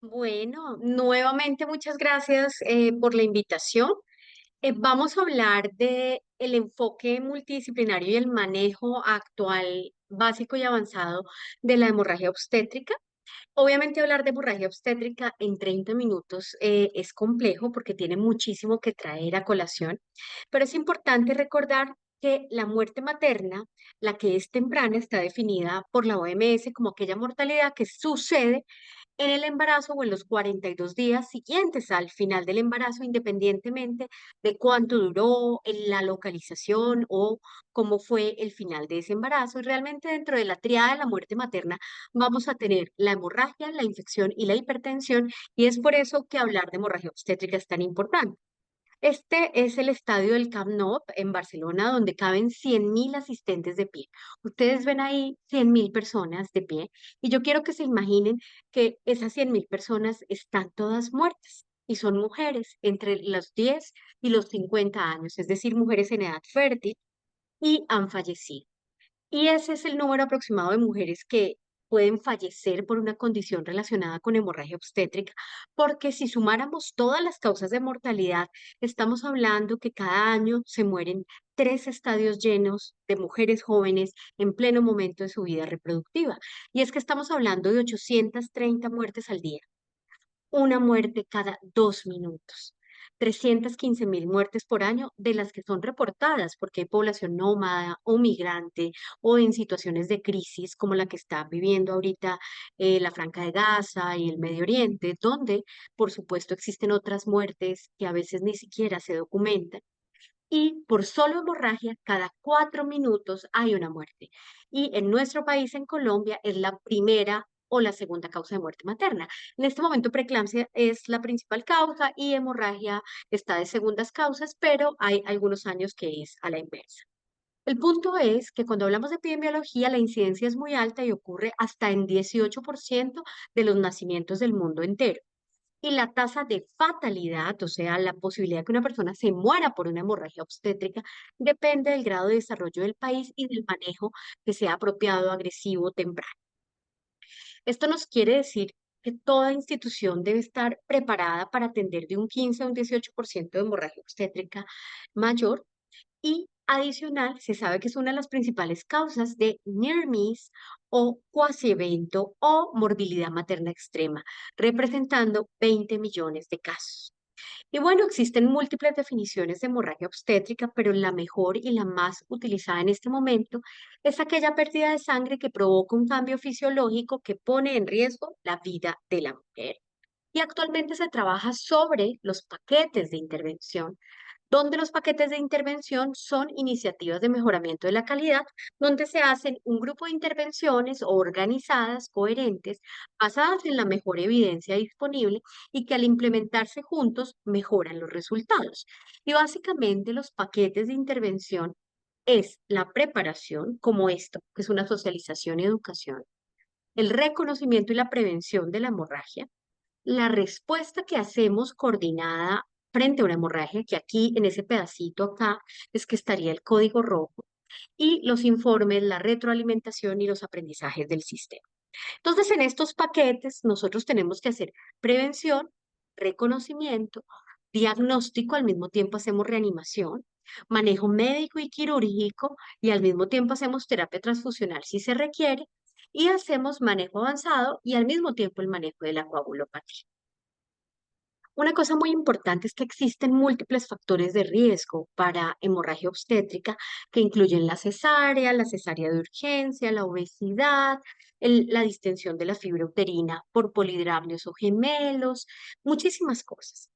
Bueno, nuevamente muchas gracias por la invitación. Vamos a hablar de el enfoque multidisciplinario y el manejo actual, básico y avanzado de la hemorragia obstétrica. Obviamente hablar de hemorragia obstétrica en 30 minutos es complejo porque tiene muchísimo que traer a colación, pero es importante recordar que la muerte materna, la que es temprana, está definida por la OMS como aquella mortalidad que sucede en el embarazo o en los 42 días siguientes al final del embarazo, independientemente de cuánto duró, en la localización o cómo fue el final de ese embarazo. Y realmente dentro de la triada de la muerte materna vamos a tener la hemorragia, la infección y la hipertensión, y es por eso que hablar de hemorragia obstétrica es tan importante. Este es el estadio del Camp Nou en Barcelona, donde caben 100.000 asistentes de pie. Ustedes ven ahí 100.000 personas de pie y yo quiero que se imaginen que esas 100.000 personas están todas muertas y son mujeres entre los 10 y los 50 años, es decir, mujeres en edad fértil y han fallecido. Y ese es el número aproximado de mujeres que pueden fallecer por una condición relacionada con hemorragia obstétrica, porque si sumáramos todas las causas de mortalidad, estamos hablando que cada año se mueren 3 estadios llenos de mujeres jóvenes en pleno momento de su vida reproductiva. Y es que estamos hablando de 830 muertes al día, una muerte cada 2 minutos. 315.000 muertes por año de las que son reportadas porque hay población nómada o migrante o en situaciones de crisis como la que está viviendo ahorita la Franja de Gaza y el Medio Oriente, donde por supuesto existen otras muertes que a veces ni siquiera se documentan. Y por solo hemorragia, cada 4 minutos hay una muerte. Y en nuestro país, en Colombia, es la primera o la segunda causa de muerte materna. En este momento, preeclampsia es la principal causa y hemorragia está de segundas causas, pero hay algunos años que es a la inversa. El punto es que cuando hablamos de epidemiología, la incidencia es muy alta y ocurre hasta en 18% de los nacimientos del mundo entero. Y la tasa de fatalidad, o sea, la posibilidad que una persona se muera por una hemorragia obstétrica, depende del grado de desarrollo del país y del manejo que sea apropiado, agresivo, temprano. Esto nos quiere decir que toda institución debe estar preparada para atender de un 15 a un 18% de hemorragia obstétrica mayor y adicional, se sabe que es una de las principales causas de near miss o cuasi evento o morbilidad materna extrema, representando 20 millones de casos. Y bueno, existen múltiples definiciones de hemorragia obstétrica, pero la mejor y la más utilizada en este momento es aquella pérdida de sangre que provoca un cambio fisiológico que pone en riesgo la vida de la mujer. Y actualmente se trabaja sobre los paquetes de intervención, donde los paquetes de intervención son iniciativas de mejoramiento de la calidad, donde se hacen un grupo de intervenciones organizadas, coherentes, basadas en la mejor evidencia disponible y que al implementarse juntos mejoran los resultados. Y básicamente los paquetes de intervención es la preparación, como esto, que es una socialización y educación, el reconocimiento y la prevención de la hemorragia, la respuesta que hacemos coordinada frente a una hemorragia, que aquí en ese pedacito acá es que estaría el código rojo, y los informes, la retroalimentación y los aprendizajes del sistema. Entonces, en estos paquetes nosotros tenemos que hacer prevención, reconocimiento, diagnóstico, al mismo tiempo hacemos reanimación, manejo médico y quirúrgico y al mismo tiempo hacemos terapia transfusional si se requiere y hacemos manejo avanzado y al mismo tiempo el manejo de la coagulopatía. Una cosa muy importante es que existen múltiples factores de riesgo para hemorragia obstétrica que incluyen la cesárea de urgencia, la obesidad, la distensión de la fibra uterina por polidramios o gemelos, muchísimas cosas.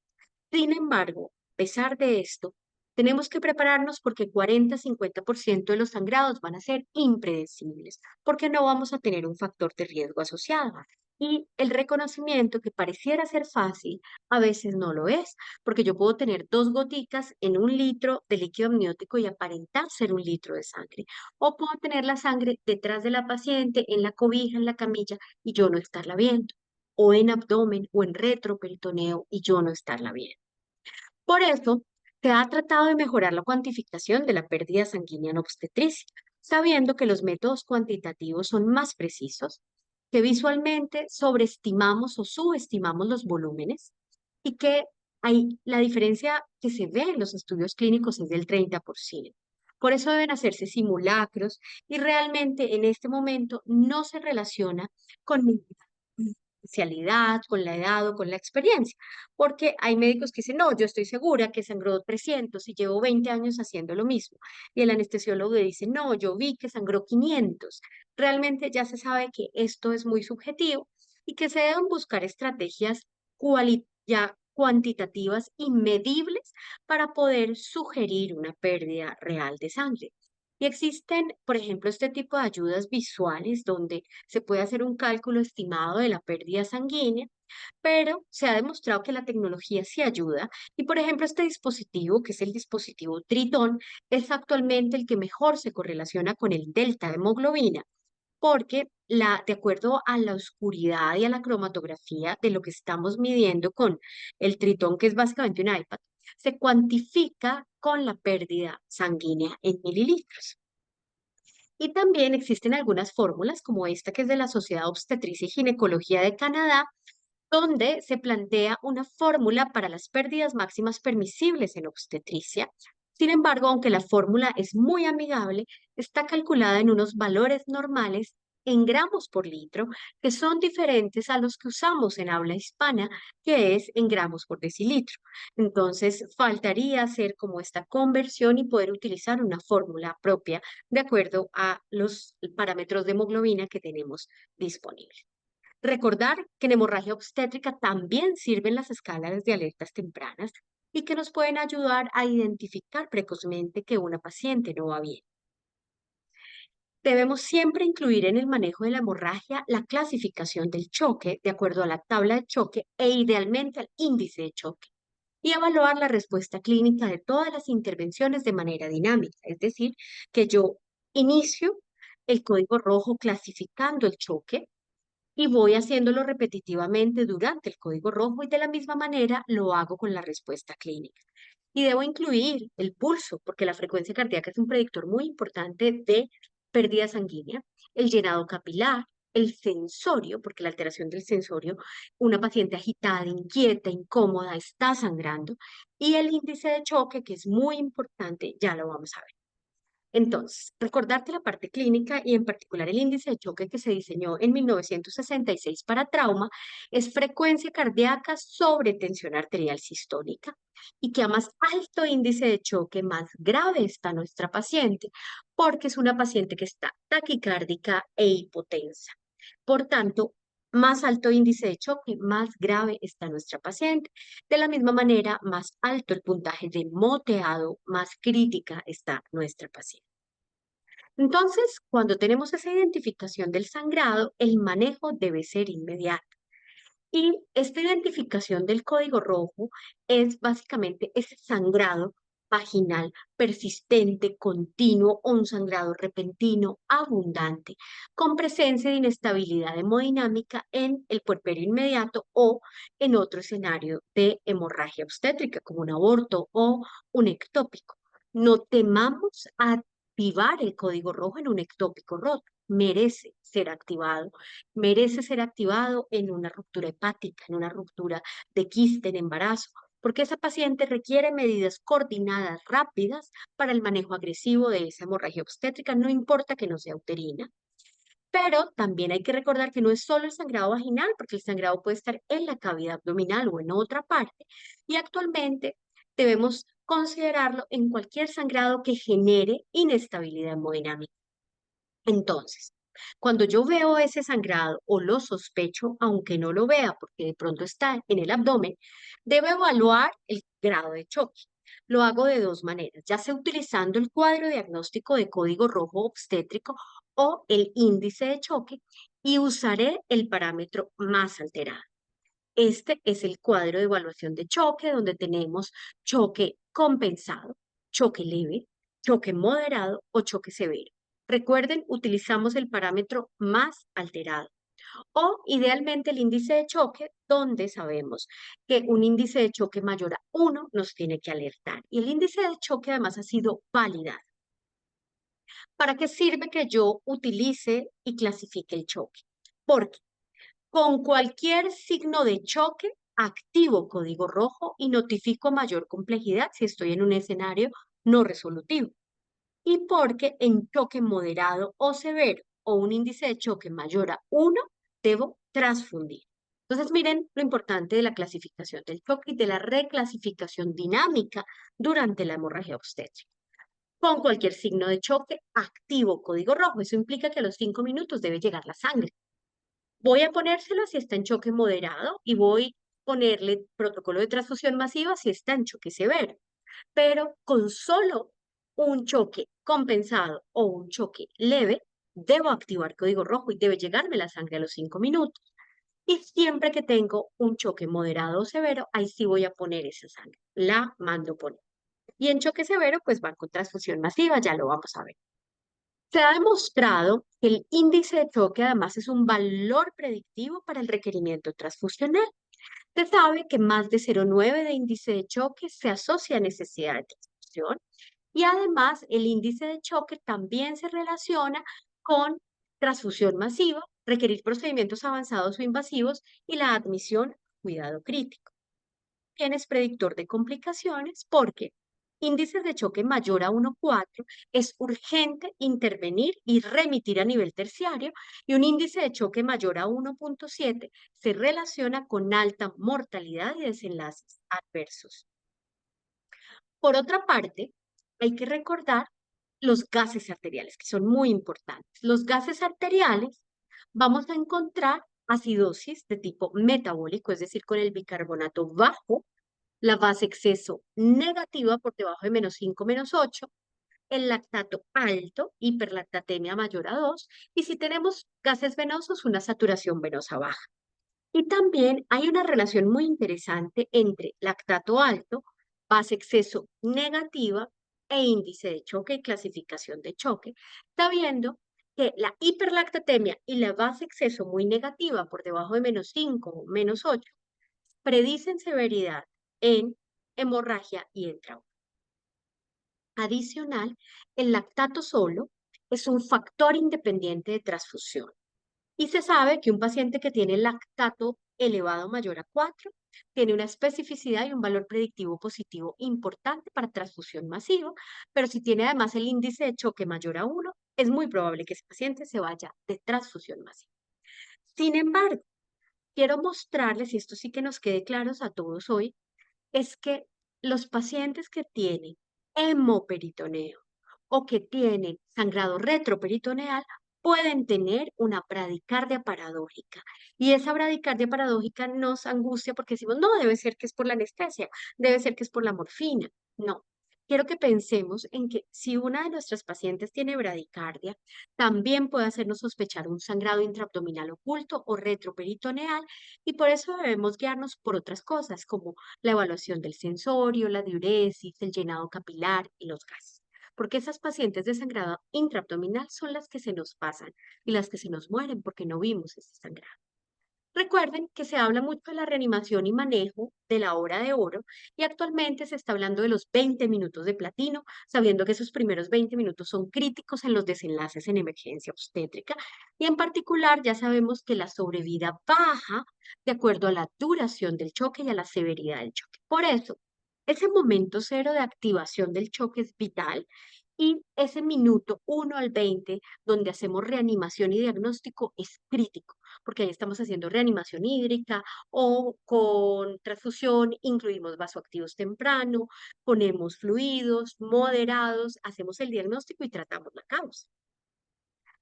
Sin embargo, a pesar de esto, tenemos que prepararnos porque 40-50% de los sangrados van a ser impredecibles, porque no vamos a tener un factor de riesgo asociado. Y el reconocimiento que pareciera ser fácil, a veces no lo es, porque yo puedo tener 2 goticas en 1 litro de líquido amniótico y aparentar ser 1 litro de sangre. O puedo tener la sangre detrás de la paciente, en la cobija, en la camilla, y yo no estarla viendo. O en abdomen o en retroperitoneo y yo no estarla viendo. Por eso, se ha tratado de mejorar la cuantificación de la pérdida sanguínea en obstetricia, sabiendo que los métodos cuantitativos son más precisos, que visualmente sobreestimamos o subestimamos los volúmenes y que la diferencia que se ve en los estudios clínicos es del 30%. Por eso deben hacerse simulacros y realmente en este momento no se relaciona con ninguna especialidad, con la edad o con la experiencia, porque hay médicos que dicen, no, yo estoy segura que sangró 300 y llevo 20 años haciendo lo mismo. Y el anestesiólogo dice, no, yo vi que sangró 500. Realmente ya se sabe que esto es muy subjetivo y que se deben buscar estrategias ya cuantitativas y medibles para poder sugerir una pérdida real de sangre. Y existen, por ejemplo, este tipo de ayudas visuales donde se puede hacer un cálculo estimado de la pérdida sanguínea, pero se ha demostrado que la tecnología sí ayuda. Y, por ejemplo, este dispositivo, que es el dispositivo Tritón, es actualmente el que mejor se correlaciona con el delta de hemoglobina porque de acuerdo a la oscuridad y a la cromatografía de lo que estamos midiendo con el tritón, que es básicamente un iPad, se cuantifica con la pérdida sanguínea en mililitros. Y también existen algunas fórmulas, como esta que es de la Sociedad Obstetricia y Ginecología de Canadá, donde se plantea una fórmula para las pérdidas máximas permisibles en obstetricia. Sin embargo, aunque la fórmula es muy amigable, está calculada en unos valores normales en gramos por litro, que son diferentes a los que usamos en habla hispana, que es en gramos por decilitro. Entonces, faltaría hacer como esta conversión y poder utilizar una fórmula propia de acuerdo a los parámetros de hemoglobina que tenemos disponibles. Recordar que en hemorragia obstétrica también sirven las escalas de alertas tempranas y que nos pueden ayudar a identificar precozmente que una paciente no va bien. Debemos siempre incluir en el manejo de la hemorragia la clasificación del choque de acuerdo a la tabla de choque e idealmente al índice de choque y evaluar la respuesta clínica de todas las intervenciones de manera dinámica, es decir, que yo inicio el código rojo clasificando el choque y voy haciéndolo repetitivamente durante el código rojo y de la misma manera lo hago con la respuesta clínica. Y debo incluir el pulso, porque la frecuencia cardíaca es un predictor muy importante de pérdida sanguínea, el llenado capilar, el sensorio, porque la alteración del sensorio, una paciente agitada, inquieta, incómoda, está sangrando, y el índice de choque, que es muy importante, ya lo vamos a ver. Entonces, recordarte la parte clínica y en particular el índice de choque que se diseñó en 1966 para trauma es frecuencia cardíaca sobre tensión arterial sistólica y que a más alto índice de choque, más grave está nuestra paciente porque es una paciente que está taquicárdica e hipotensa. Por tanto, más alto índice de choque, más grave está nuestra paciente. De la misma manera, más alto el puntaje de moteado, más crítica está nuestra paciente. Entonces, cuando tenemos esa identificación del sangrado, el manejo debe ser inmediato. Y esta identificación del código rojo es básicamente ese sangrado vaginal persistente, continuo o un sangrado repentino, abundante, con presencia de inestabilidad hemodinámica en el puerperio inmediato o en otro escenario de hemorragia obstétrica, como un aborto o un ectópico. No temamos activar el código rojo en un ectópico roto. Merece ser activado en una ruptura hepática, en una ruptura de quiste, en embarazo, porque esa paciente requiere medidas coordinadas rápidas para el manejo agresivo de esa hemorragia obstétrica, no importa que no sea uterina. Pero también hay que recordar que no es solo el sangrado vaginal, porque el sangrado puede estar en la cavidad abdominal o en otra parte, y actualmente debemos considerarlo en cualquier sangrado que genere inestabilidad hemodinámica. Entonces, cuando yo veo ese sangrado o lo sospecho, aunque no lo vea porque de pronto está en el abdomen, debo evaluar el grado de choque. Lo hago de dos maneras, ya sea utilizando el cuadro diagnóstico de código rojo obstétrico o el índice de choque y usaré el parámetro más alterado. Este es el cuadro de evaluación de choque donde tenemos choque compensado, choque leve, choque moderado o choque severo. Recuerden, utilizamos el parámetro más alterado o idealmente el índice de choque donde sabemos que un índice de choque mayor a 1 nos tiene que alertar. Y el índice de choque además ha sido validado. ¿Para qué sirve que yo utilice y clasifique el choque? Porque Con cualquier signo de choque, activo código rojo y notifico mayor complejidad si estoy en un escenario no resolutivo. Y porque en choque moderado o severo o un índice de choque mayor a 1, debo transfundir. Entonces, miren lo importante de la clasificación del choque y de la reclasificación dinámica durante la hemorragia obstétrica. Con cualquier signo de choque, activo código rojo. Eso implica que a los 5 minutos debe llegar la sangre. Voy a ponérselo si está en choque moderado y voy a ponerle protocolo de transfusión masiva si está en choque severo. Pero con solo un choque compensado o un choque leve, debo activar código rojo y debe llegarme la sangre a los 5 minutos. Y siempre que tengo un choque moderado o severo, ahí sí voy a poner esa sangre. La mando poner. Y en choque severo, pues van con transfusión masiva, ya lo vamos a ver. Se ha demostrado que el índice de choque además es un valor predictivo para el requerimiento transfusional. Se sabe que más de 0,9 de índice de choque se asocia a necesidad de transfusión y además el índice de choque también se relaciona con transfusión masiva, requerir procedimientos avanzados o invasivos y la admisión a cuidado crítico. También es predictor de complicaciones porque índices de choque mayor a 1,4 es urgente intervenir y remitir a nivel terciario y un índice de choque mayor a 1,7 se relaciona con alta mortalidad y desenlaces adversos. Por otra parte, hay que recordar los gases arteriales, que son muy importantes. Los gases arteriales vamos a encontrar acidosis de tipo metabólico, es decir, con el bicarbonato bajo, la base exceso negativa por debajo de -5, -8, el lactato alto, hiperlactatemia mayor a 2, y si tenemos gases venosos, una saturación venosa baja. Y también hay una relación muy interesante entre lactato alto, base exceso negativa e índice de choque y clasificación de choque, sabiendo que la hiperlactatemia y la base exceso muy negativa por debajo de -5 o -8 predicen severidad en hemorragia y en trauma. Adicional, el lactato solo es un factor independiente de transfusión. Y se sabe que un paciente que tiene lactato elevado mayor a 4 tiene una especificidad y un valor predictivo positivo importante para transfusión masiva, pero si tiene además el índice de choque mayor a 1, es muy probable que ese paciente se vaya de transfusión masiva. Sin embargo, quiero mostrarles, y esto sí que nos quede claros a todos hoy, es que los pacientes que tienen hemoperitoneo o que tienen sangrado retroperitoneal pueden tener una bradicardia paradójica. Y esa bradicardia paradójica nos angustia porque decimos, no, debe ser que es por la anestesia, debe ser que es por la morfina. No. Quiero que pensemos en que si una de nuestras pacientes tiene bradicardia, también puede hacernos sospechar un sangrado intraabdominal oculto o retroperitoneal y por eso debemos guiarnos por otras cosas como la evaluación del sensorio, la diuresis, el llenado capilar y los gases. Porque esas pacientes de sangrado intraabdominal son las que se nos pasan y las que se nos mueren porque no vimos ese sangrado. Recuerden que se habla mucho de la reanimación y manejo de la hora de oro y actualmente se está hablando de los 20 minutos de platino, sabiendo que esos primeros 20 minutos son críticos en los desenlaces en emergencia obstétrica y en particular ya sabemos que la sobrevida baja de acuerdo a la duración del choque y a la severidad del choque. Por eso, ese momento cero de activación del choque es vital y ese minuto 1 al 20 donde hacemos reanimación y diagnóstico es crítico porque ahí estamos haciendo reanimación hídrica o con transfusión, incluimos vasoactivos temprano, ponemos fluidos moderados, hacemos el diagnóstico y tratamos la causa.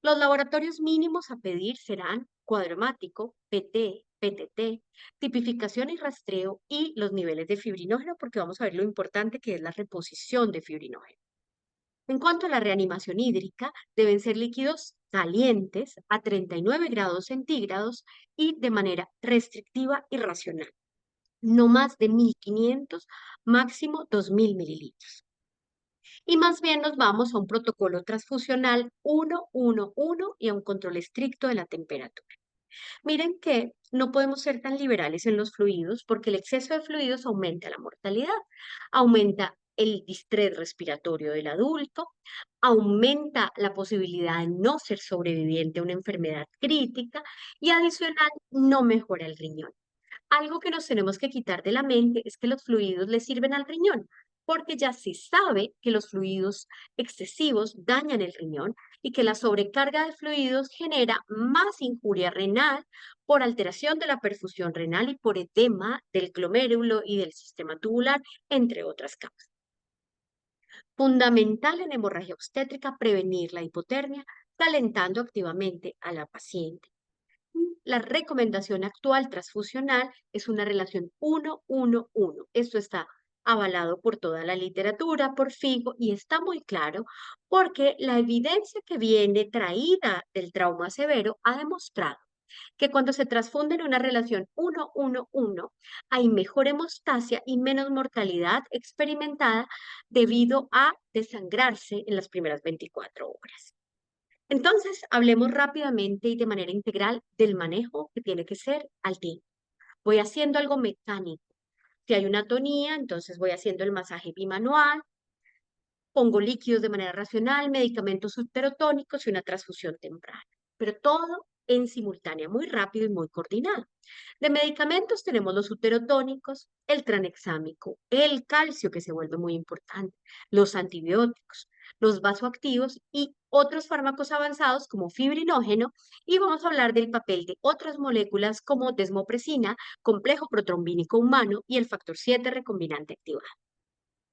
Los laboratorios mínimos a pedir serán cuadro hemático, PT, PTT, tipificación y rastreo y los niveles de fibrinógeno, porque vamos a ver lo importante que es la reposición de fibrinógeno. En cuanto a la reanimación hídrica, deben ser líquidos calientes a 39 grados centígrados y de manera restrictiva y racional. No más de 1.500, máximo 2.000 mililitros. Y más bien nos vamos a un protocolo transfusional 1-1-1 y a un control estricto de la temperatura. Miren que no podemos ser tan liberales en los fluidos porque el exceso de fluidos aumenta la mortalidad, aumenta el distrés respiratorio del adulto, aumenta la posibilidad de no ser sobreviviente a una enfermedad crítica y adicional no mejora el riñón. Algo que nos tenemos que quitar de la mente es que los fluidos le sirven al riñón, porque ya se sabe que los fluidos excesivos dañan el riñón y que la sobrecarga de fluidos genera más injuria renal por alteración de la perfusión renal y por edema del glomérulo y del sistema tubular, entre otras causas. Fundamental en hemorragia obstétrica prevenir la hipotermia, calentando activamente a la paciente. La recomendación actual transfusional es una relación 1-1-1. Esto está avalado por toda la literatura, por FIGO, y está muy claro porque la evidencia que viene traída del trauma severo ha demostrado que cuando se transfunde en una relación 1-1-1 hay mejor hemostasia y menos mortalidad experimentada debido a desangrarse en las primeras 24 horas. Entonces, hablemos rápidamente y de manera integral del manejo que tiene que ser al tiempo. Voy haciendo algo mecánico. Si hay una atonía, entonces voy haciendo el masaje bimanual, pongo líquidos de manera racional, medicamentos subterotónicos y una transfusión temprana. Pero todo en simultánea, muy rápido y muy coordinado. De medicamentos tenemos los uterotónicos, el tranexámico, el calcio, que se vuelve muy importante, los antibióticos, los vasoactivos y otros fármacos avanzados como fibrinógeno. Y vamos a hablar del papel de otras moléculas como desmopresina, complejo protrombínico humano y el factor 7 recombinante activado.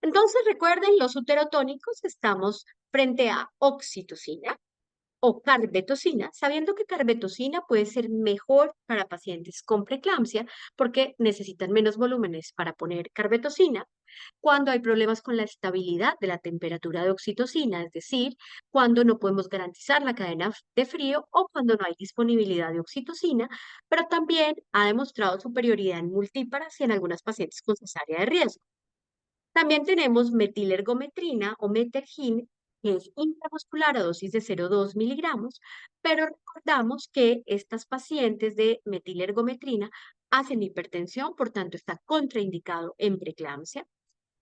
Entonces, recuerden, los uterotónicos estamos frente a oxitocina, o carbetocina, sabiendo que carbetocina puede ser mejor para pacientes con preeclampsia porque necesitan menos volúmenes para poner carbetocina. Cuando hay problemas con la estabilidad de la temperatura de oxitocina, es decir, cuando no podemos garantizar la cadena de frío o cuando no hay disponibilidad de oxitocina, pero también ha demostrado superioridad en multíparas y en algunas pacientes con cesárea de riesgo. También tenemos metilergometrina o metergin, que es intramuscular a dosis de 0,2 miligramos, pero recordamos que estas pacientes de metilergometrina hacen hipertensión, por tanto está contraindicado en preeclampsia,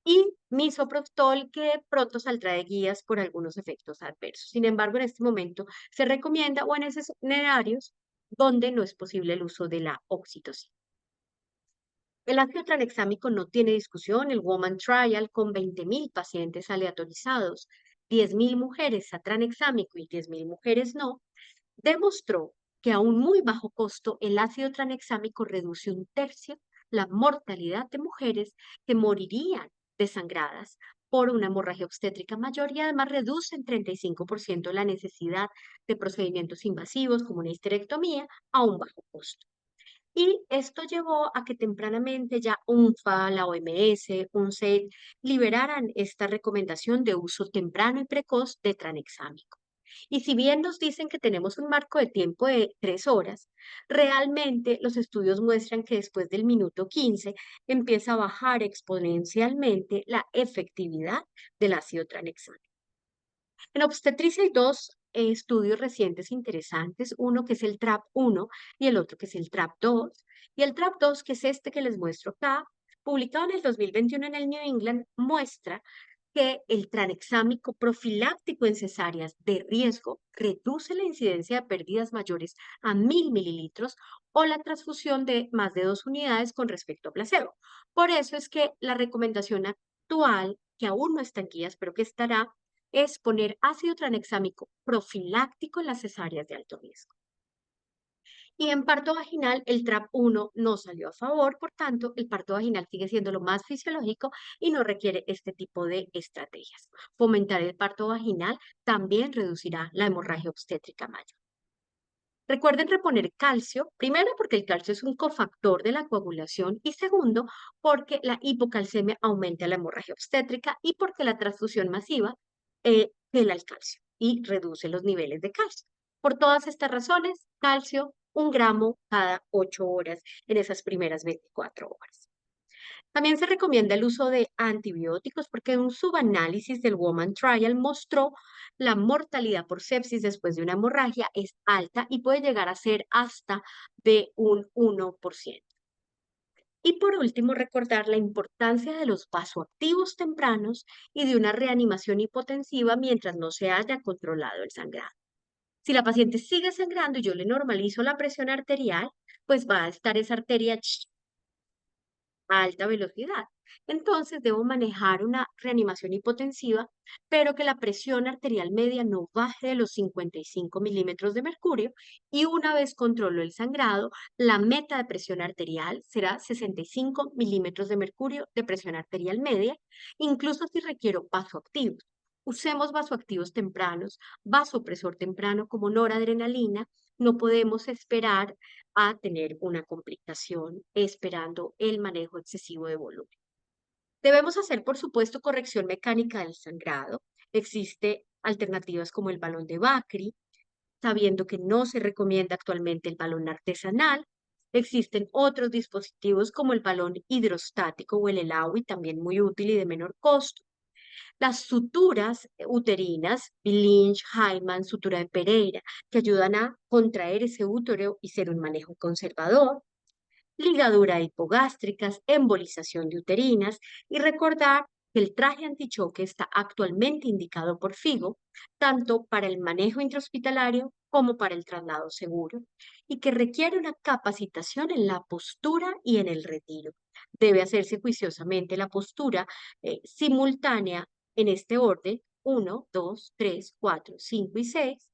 y misoprostol, que pronto saldrá de guías por algunos efectos adversos. Sin embargo, en este momento se recomienda o en esos escenarios donde no es posible el uso de la oxitocina. El ácido tranexámico no tiene discusión, el Woman Trial con 20.000 pacientes aleatorizados, 10.000 mujeres a tranexámico y 10.000 mujeres no, demostró que a un muy bajo costo el ácido tranexámico reduce un tercio la mortalidad de mujeres que morirían desangradas por una hemorragia obstétrica mayor y además reduce en 35% la necesidad de procedimientos invasivos como una histerectomía a un bajo costo. Y esto llevó a que tempranamente ya UNFPA, la OMS, UNCED liberaran esta recomendación de uso temprano y precoz de tranexámico. Y si bien nos dicen que tenemos un marco de tiempo de 3 horas, realmente los estudios muestran que después del minuto 15 empieza a bajar exponencialmente la efectividad del ácido tranexámico. En obstetricia hay dos estudios recientes interesantes, uno que es el TRAP-1 y el otro que es el TRAP-2. Y el TRAP-2, que es este que les muestro acá, publicado en el 2021 en el New England, muestra que el tranexámico profiláctico en cesáreas de riesgo reduce la incidencia de pérdidas mayores a 1.000 mililitros o la transfusión de más de 2 unidades con respecto a placebo. Por eso es que la recomendación actual, que aún no está en guías, pero que estará, es poner ácido tranexámico profiláctico en las cesáreas de alto riesgo. Y en parto vaginal, el TRAP-1 no salió a favor, por tanto, el parto vaginal sigue siendo lo más fisiológico y no requiere este tipo de estrategias. Fomentar el parto vaginal también reducirá la hemorragia obstétrica mayor. Recuerden reponer calcio, primero porque el calcio es un cofactor de la coagulación y segundo porque la hipocalcemia aumenta la hemorragia obstétrica y porque la transfusión masiva pela el calcio y reduce los niveles de calcio. Por todas estas razones, calcio 1 gramo cada 8 horas en esas primeras 24 horas. También se recomienda el uso de antibióticos porque un subanálisis del Woman Trial mostró la mortalidad por sepsis después de una hemorragia es alta y puede llegar a ser hasta de un 1%. Y por último, recordar la importancia de los vasoactivos tempranos y de una reanimación hipotensiva mientras no se haya controlado el sangrado. Si la paciente sigue sangrando y yo le normalizo la presión arterial, pues va a estar esa arteria a alta velocidad. Entonces debo manejar una reanimación hipotensiva, pero que la presión arterial media no baje de los 55 milímetros de mercurio y una vez controlo el sangrado, la meta de presión arterial será 65 milímetros de mercurio de presión arterial media, incluso si requiero vasoactivos. Usemos vasoactivos tempranos, vasopresor temprano como noradrenalina. No podemos esperar a tener una complicación esperando el manejo excesivo de volumen. Debemos hacer, por supuesto, corrección mecánica del sangrado. Existe alternativas como el balón de Bacri, sabiendo que no se recomienda actualmente el balón artesanal. Existen otros dispositivos como el balón hidrostático o el ELAWI, también muy útil y de menor costo. Las suturas uterinas, Lynch, Hyman, sutura de Pereira, que ayudan a contraer ese útero y ser un manejo conservador, ligadura hipogástricas, embolización de uterinas y recordar que el traje antichoque está actualmente indicado por FIGO, tanto para el manejo intrahospitalario como para el traslado seguro, y que requiere una capacitación en la postura y en el retiro. Debe hacerse juiciosamente la postura simultánea en este orden, 1, 2, 3, 4, 5 y 6,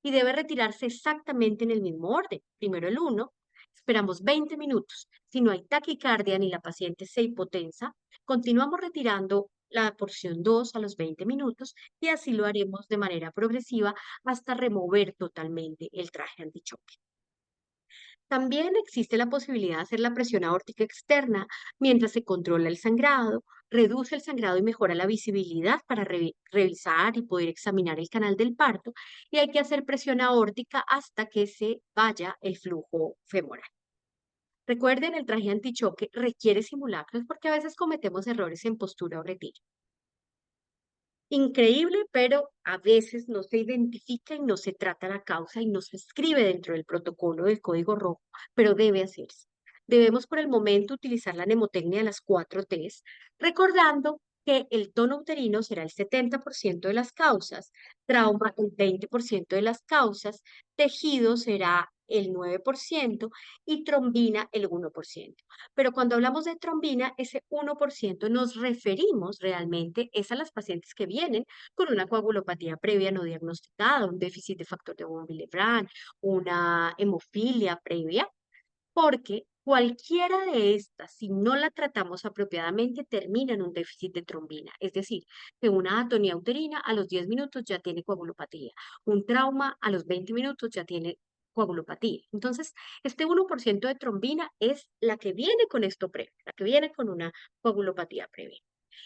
y debe retirarse exactamente en el mismo orden. Primero el 1, esperamos 20 minutos. Si no hay taquicardia ni la paciente se hipotensa, continuamos retirando la porción 2 a los 20 minutos y así lo haremos de manera progresiva hasta remover totalmente el traje antichoque. También existe la posibilidad de hacer la presión aórtica externa mientras se controla el sangrado, reduce el sangrado y mejora la visibilidad para revisar y poder examinar el canal del parto, y hay que hacer presión aórtica hasta que se vaya el flujo femoral. Recuerden, el traje antichoque requiere simulacros porque a veces cometemos errores en postura o retiro. Increíble, pero a veces no se identifica y no se trata la causa y no se escribe dentro del protocolo del código rojo, pero debe hacerse. Debemos por el momento utilizar la mnemotecnia de las 4 Ts, recordando que el tono uterino será el 70% de las causas, trauma el 20% de las causas, tejido será el 9% y trombina el 1%. Pero cuando hablamos de trombina, ese 1% nos referimos realmente es a las pacientes que vienen con una coagulopatía previa no diagnosticada, un déficit de factor de von Willebrand, una hemofilia previa, porque cualquiera de estas, si no la tratamos apropiadamente, termina en un déficit de trombina. Es decir, que una atonía uterina a los 10 minutos ya tiene coagulopatía, un trauma a los 20 minutos ya tiene coagulopatía. Entonces, este 1% de trombina es la que viene con esto previo, la que viene con una coagulopatía previa.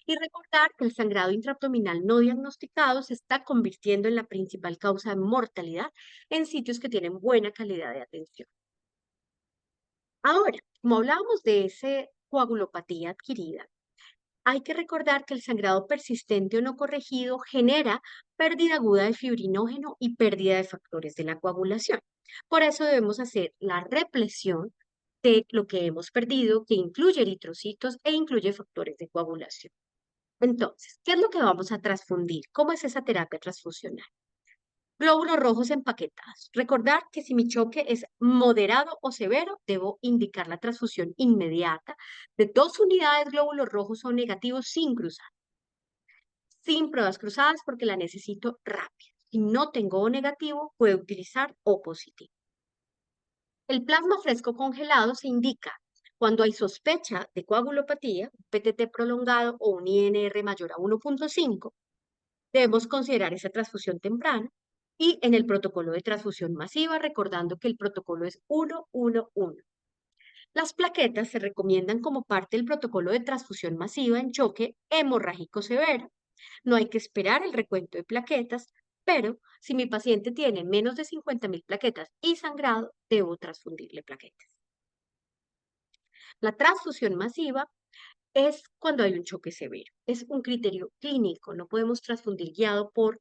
Y recordar que el sangrado intraabdominal no diagnosticado se está convirtiendo en la principal causa de mortalidad en sitios que tienen buena calidad de atención. Ahora, como hablábamos de ese coagulopatía adquirida, hay que recordar que el sangrado persistente o no corregido genera pérdida aguda de fibrinógeno y pérdida de factores de la coagulación. Por eso debemos hacer la represión de lo que hemos perdido, que incluye eritrocitos e incluye factores de coagulación. Entonces, ¿qué es lo que vamos a transfundir? ¿Cómo es esa terapia transfusional? Glóbulos rojos empaquetados. Recordar que si mi choque es moderado o severo, debo indicar la transfusión inmediata de 2 unidades glóbulos rojos o negativos sin cruzar, sin pruebas cruzadas porque la necesito rápido. Si no tengo O negativo, puedo utilizar O positivo. El plasma fresco congelado se indica cuando hay sospecha de coagulopatía, un PTT prolongado o un INR mayor a 1.5. Debemos considerar esa transfusión temprana y en el protocolo de transfusión masiva, recordando que el protocolo es 1-1-1. Las plaquetas se recomiendan como parte del protocolo de transfusión masiva en choque hemorrágico severo. No hay que esperar el recuento de plaquetas, pero si mi paciente tiene menos de 50.000 plaquetas y sangrado, debo transfundirle plaquetas. La transfusión masiva es cuando hay un choque severo. Es un criterio clínico, no podemos transfundir guiado por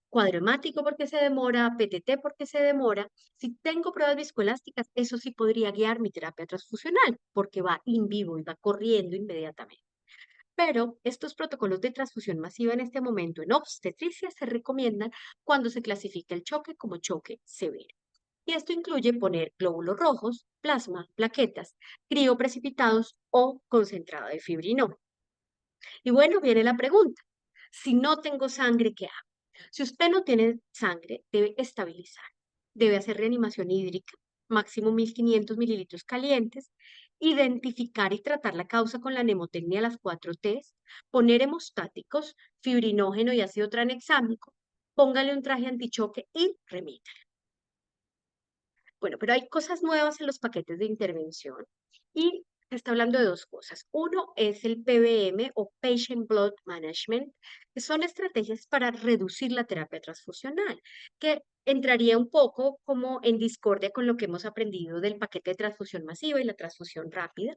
cuadro hemático porque se demora, PTT porque se demora. Si tengo pruebas viscoelásticas, eso sí podría guiar mi terapia transfusional porque va in vivo y va corriendo inmediatamente. Pero estos protocolos de transfusión masiva en este momento en obstetricia se recomiendan cuando se clasifica el choque como choque severo. Y esto incluye poner glóbulos rojos, plasma, plaquetas, crioprecipitados o concentrado de fibrinol. Y bueno, viene la pregunta. Si no tengo sangre, ¿qué hago? Si usted no tiene sangre, debe estabilizar. Debe hacer reanimación hídrica, máximo 1500 mililitros calientes, identificar y tratar la causa con la mnemotecnia de las 4 Ts, poner hemostáticos, fibrinógeno y ácido tranexámico, póngale un traje antichoque y remita. Bueno, pero hay cosas nuevas en los paquetes de intervención y se está hablando de dos cosas. Uno es el PBM o Patient Blood Management, que son estrategias para reducir la terapia transfusional, que entraría un poco como en discordia con lo que hemos aprendido del paquete de transfusión masiva y la transfusión rápida.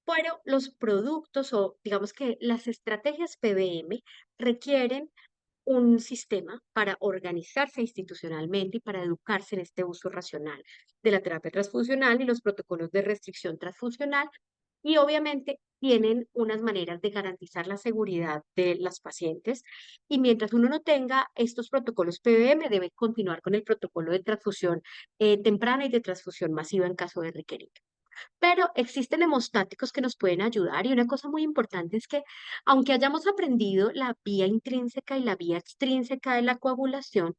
Pero los productos o digamos que las estrategias PBM requieren un sistema para organizarse institucionalmente y para educarse en este uso racional de la terapia transfusional y los protocolos de restricción transfusional. Y obviamente tienen unas maneras de garantizar la seguridad de las pacientes. Y mientras uno no tenga estos protocolos PBM, debe continuar con el protocolo de transfusión temprana y de transfusión masiva en caso de requerir. Pero existen hemostáticos que nos pueden ayudar y una cosa muy importante es que aunque hayamos aprendido la vía intrínseca y la vía extrínseca de la coagulación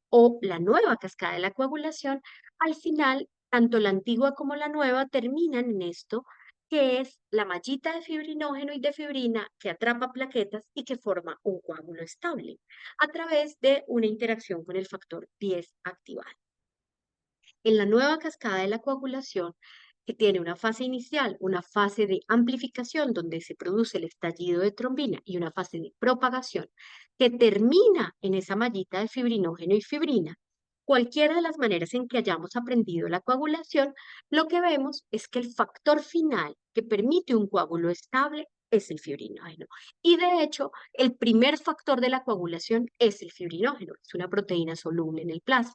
o la nueva cascada de la coagulación, al final tanto la antigua como la nueva terminan en esto que es la mallita de fibrinógeno y de fibrina que atrapa plaquetas y que forma un coágulo estable a través de una interacción con el factor 10 activado. En la nueva cascada de la coagulación, que tiene una fase inicial, una fase de amplificación donde se produce el estallido de trombina y una fase de propagación que termina en esa mallita de fibrinógeno y fibrina, cualquiera de las maneras en que hayamos aprendido la coagulación, lo que vemos es que el factor final que permite un coágulo estable es el fibrinógeno. Y de hecho, el primer factor de la coagulación es el fibrinógeno, es una proteína soluble en el plasma.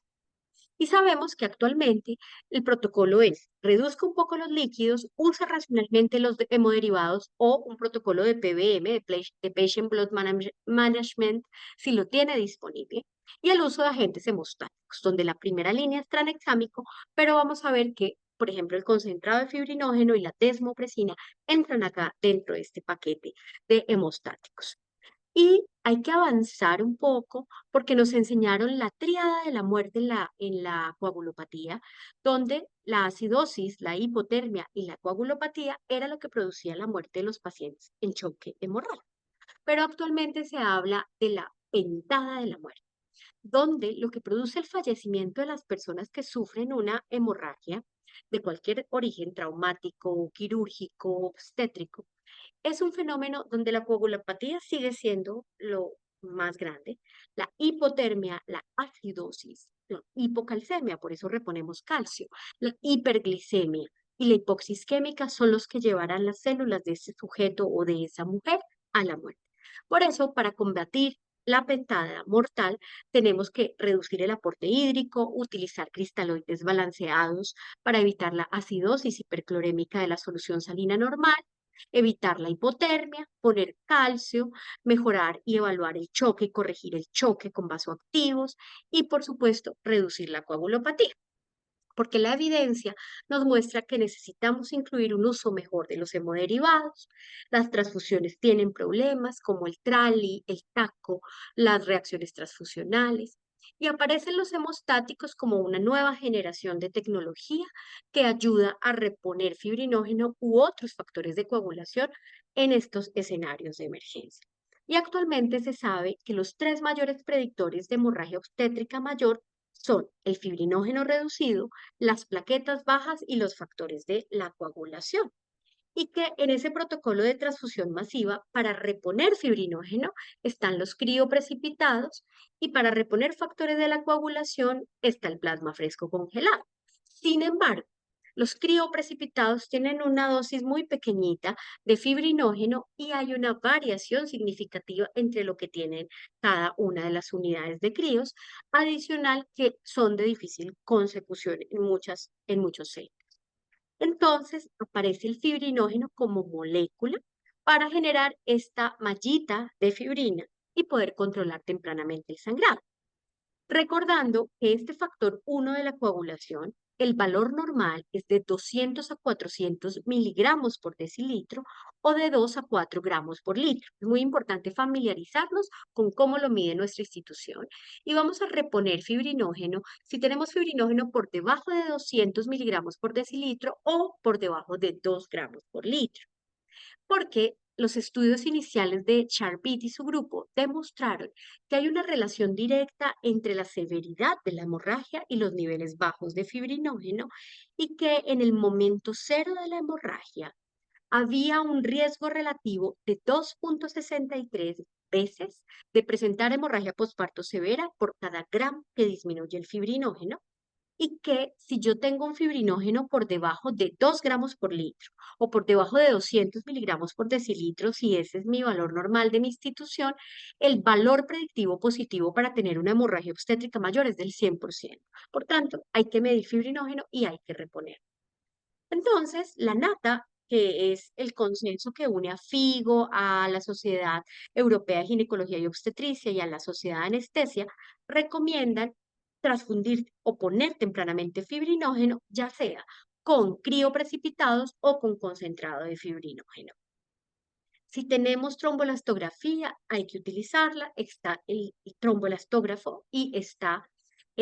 Y sabemos que actualmente el protocolo es reduzca un poco los líquidos, use racionalmente los hemoderivados o un protocolo de PBM, de Patient Blood Management, si lo tiene disponible, y el uso de agentes hemostáticos, donde la primera línea es tranexámico, pero vamos a ver que, por ejemplo, el concentrado de fibrinógeno y la desmopresina entran acá dentro de este paquete de hemostáticos. Y hay que avanzar un poco porque nos enseñaron la tríada de la muerte en la coagulopatía, donde la acidosis, la hipotermia y la coagulopatía era lo que producía la muerte de los pacientes en choque hemorrágico. Pero actualmente se habla de la pentada de la muerte, donde lo que produce el fallecimiento de las personas que sufren una hemorragia de cualquier origen traumático, quirúrgico, obstétrico, es un fenómeno donde la coagulopatía sigue siendo lo más grande, la hipotermia, la acidosis, la hipocalcemia, por eso reponemos calcio, la hiperglicemia y la hipoxis química son los que llevarán las células de ese sujeto o de esa mujer a la muerte. Por eso, para combatir la pentada mortal, tenemos que reducir el aporte hídrico, utilizar cristaloides balanceados para evitar la acidosis hiperclorémica de la solución salina normal, evitar la hipotermia, poner calcio, mejorar y evaluar el choque y corregir el choque con vasoactivos y, por supuesto, reducir la coagulopatía. Porque la evidencia nos muestra que necesitamos incluir un uso mejor de los hemoderivados. Las transfusiones tienen problemas como el trali, el taco, las reacciones transfusionales. Y aparecen los hemostáticos como una nueva generación de tecnología que ayuda a reponer fibrinógeno u otros factores de coagulación en estos escenarios de emergencia. Y actualmente se sabe que los tres mayores predictores de hemorragia obstétrica mayor son el fibrinógeno reducido, las plaquetas bajas y los factores de la coagulación. Y que en ese protocolo de transfusión masiva, para reponer fibrinógeno, están los crioprecipitados y para reponer factores de la coagulación está el plasma fresco congelado. Sin embargo, Los crioprecipitados tienen una dosis muy pequeñita de fibrinógeno y hay una variación significativa entre lo que tienen cada una de las unidades de críos, adicional que son de difícil consecución en muchos celdas. Entonces aparece el fibrinógeno como molécula para generar esta mallita de fibrina y poder controlar tempranamente el sangrado. Recordando que este factor uno de la coagulación, el valor normal es de 200 a 400 miligramos por decilitro o de 2 a 4 gramos por litro. Es muy importante familiarizarnos con cómo lo mide nuestra institución. Y vamos a reponer fibrinógeno si tenemos fibrinógeno por debajo de 200 miligramos por decilitro o por debajo de 2 gramos por litro, porque los estudios iniciales de Charbit y su grupo demostraron que hay una relación directa entre la severidad de la hemorragia y los niveles bajos de fibrinógeno y que en el momento cero de la hemorragia había un riesgo relativo de 2,63 veces de presentar hemorragia posparto severa por cada gramo que disminuye el fibrinógeno, y que si yo tengo un fibrinógeno por debajo de 2 gramos por litro o por debajo de 200 miligramos por decilitro, si ese es mi valor normal de mi institución, el valor predictivo positivo para tener una hemorragia obstétrica mayor es del 100%. Por tanto, hay que medir fibrinógeno y hay que reponer. Entonces, la NATA, que es el consenso que une a FIGO, a la Sociedad Europea de Ginecología y Obstetricia y a la Sociedad de Anestesia, recomiendan transfundir o poner tempranamente fibrinógeno, ya sea con crioprecipitados o con concentrado de fibrinógeno. Si tenemos trombolastografía, hay que utilizarla. Está el trombolastógrafo y está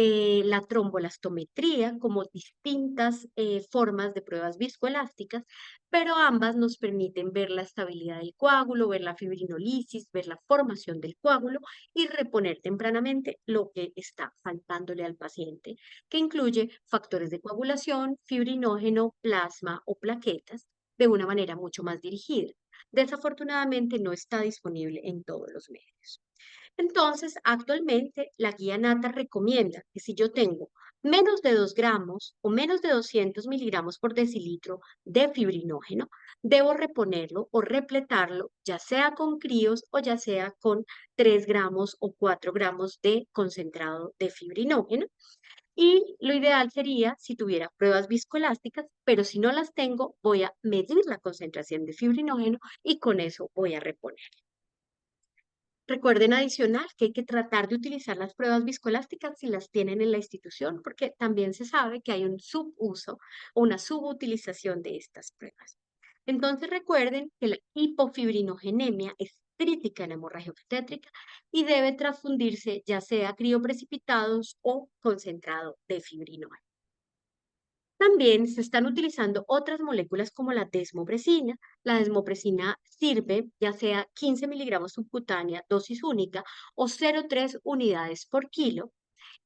la trombolastometría como distintas formas de pruebas viscoelásticas, pero ambas nos permiten ver la estabilidad del coágulo, ver la fibrinolisis, ver la formación del coágulo y reponer tempranamente lo que está faltándole al paciente, que incluye factores de coagulación, fibrinógeno, plasma o plaquetas de una manera mucho más dirigida. Desafortunadamente no está disponible en todos los medios. Entonces, actualmente la guía NATA recomienda que si yo tengo menos de 2 gramos o menos de 200 miligramos por decilitro de fibrinógeno, debo reponerlo o repletarlo, ya sea con críos o ya sea con 3 gramos o 4 gramos de concentrado de fibrinógeno. Y lo ideal sería si tuviera pruebas viscoelásticas, pero si no las tengo, voy a medir la concentración de fibrinógeno y con eso voy a reponer. Recuerden adicional que hay que tratar de utilizar las pruebas viscoelásticas si las tienen en la institución, porque también se sabe que hay un subuso o una subutilización de estas pruebas. Entonces recuerden que la hipofibrinogenemia es crítica en hemorragia obstétrica y debe transfundirse ya sea crioprecipitados o concentrado de fibrinógeno. También se están utilizando otras moléculas como la desmopresina. La desmopresina sirve ya sea 15 miligramos subcutánea, dosis única, o 0,3 unidades por kilo.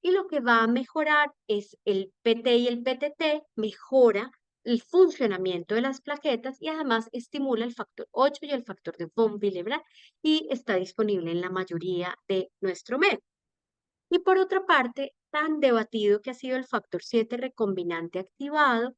Y lo que va a mejorar es el PT y el PTT, mejora el funcionamiento de las plaquetas y además estimula el factor 8 y el factor de von Willebrand y está disponible en la mayoría de nuestro medio. Y por otra parte, tan debatido que ha sido el factor 7 recombinante activado,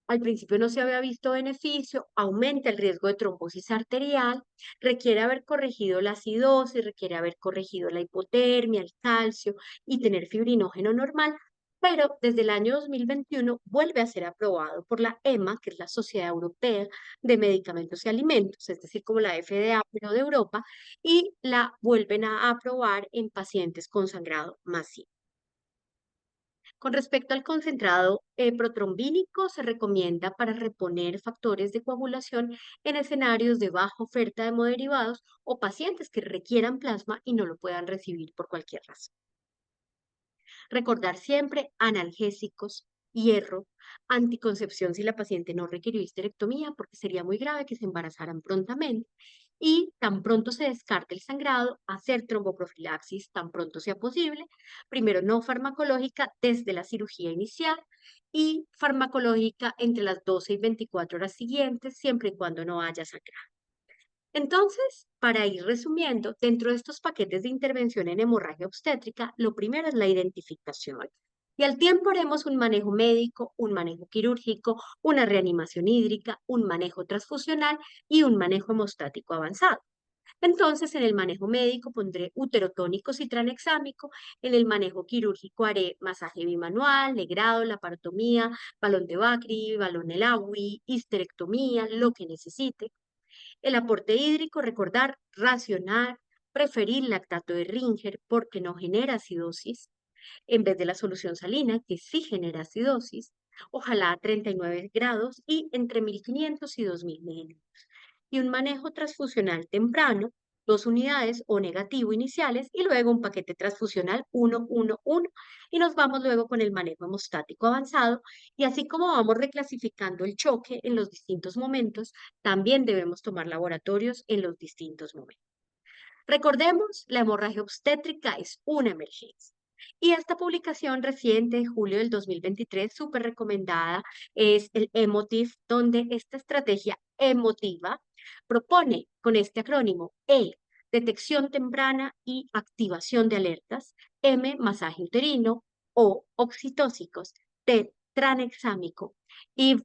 al principio no se había visto beneficio, aumenta el riesgo de trombosis arterial, requiere haber corregido la acidosis, requiere haber corregido la hipotermia, el calcio y tener fibrinógeno normal, pero desde el año 2021 vuelve a ser aprobado por la EMA, que es la Sociedad Europea de Medicamentos y Alimentos, es decir, como la FDA, pero de Europa, y la vuelven a aprobar en pacientes con sangrado masivo. Con respecto al concentrado protrombínico, se recomienda para reponer factores de coagulación en escenarios de baja oferta de hemoderivados o pacientes que requieran plasma y no lo puedan recibir por cualquier razón. Recordar siempre analgésicos, hierro, anticoncepción si la paciente no requirió histerectomía, porque sería muy grave que se embarazaran prontamente. Y tan pronto se descarte el sangrado, hacer tromboprofilaxis tan pronto sea posible. Primero no farmacológica desde la cirugía inicial y farmacológica entre las 12 y 24 horas siguientes, siempre y cuando no haya sangrado. Entonces, para ir resumiendo, dentro de estos paquetes de intervención en hemorragia obstétrica, lo primero es la identificación. Y al tiempo haremos un manejo médico, un manejo quirúrgico, una reanimación hídrica, un manejo transfusional y un manejo hemostático avanzado. Entonces, en el manejo médico pondré uterotónico citranexámico, en el manejo quirúrgico haré masaje bimanual, legrado, laparotomía, balón de Bacri, balón Elawi, histerectomía, lo que necesite. El aporte hídrico, recordar, racionar, preferir lactato de Ringer porque no genera acidosis, en vez de la solución salina que sí genera acidosis, ojalá a 39 grados y entre 1500 y 2000 ml y un manejo transfusional temprano, 2 unidades o negativo iniciales y luego un paquete transfusional 1-1-1 y nos vamos luego con el manejo hemostático avanzado y así como vamos reclasificando el choque en los distintos momentos, también debemos tomar laboratorios en los distintos momentos. Recordemos, la hemorragia obstétrica es una emergencia. Y esta publicación reciente, de julio del 2023, súper recomendada, es el Emotiv, donde esta estrategia emotiva propone con este acrónimo detección temprana y activación de alertas, M, masaje uterino, O, oxitóxicos, T, tranexámico y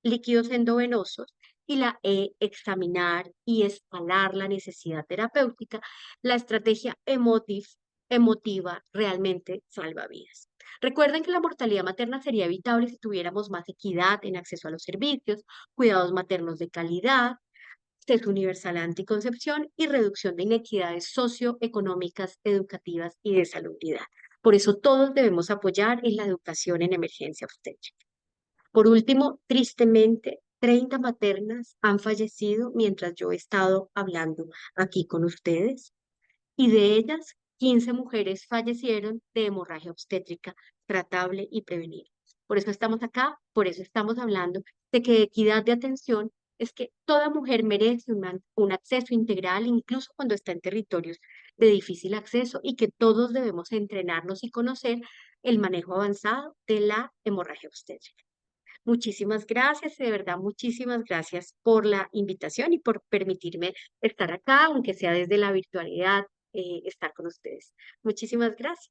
líquidos endovenosos, y la E, examinar y escalar la necesidad terapéutica. La estrategia emotiva realmente salva vidas. Recuerden que la mortalidad materna sería evitable si tuviéramos más equidad en acceso a los servicios, cuidados maternos de calidad, acceso universal a anticoncepción y reducción de inequidades socioeconómicas, educativas y de salubridad. Por eso todos debemos apoyar en la educación en emergencia obstétrica. Por último, tristemente, 30 maternas han fallecido mientras yo he estado hablando aquí con ustedes y de ellas 15 mujeres fallecieron de hemorragia obstétrica tratable y prevenible. Por eso estamos acá, por eso estamos hablando de que equidad de atención es que toda mujer merece un acceso integral, incluso cuando está en territorios de difícil acceso, y que todos debemos entrenarnos y conocer el manejo avanzado de la hemorragia obstétrica. Muchísimas gracias, de verdad, muchísimas gracias por la invitación y por permitirme estar acá, aunque sea desde la virtualidad, estar con ustedes. Muchísimas gracias.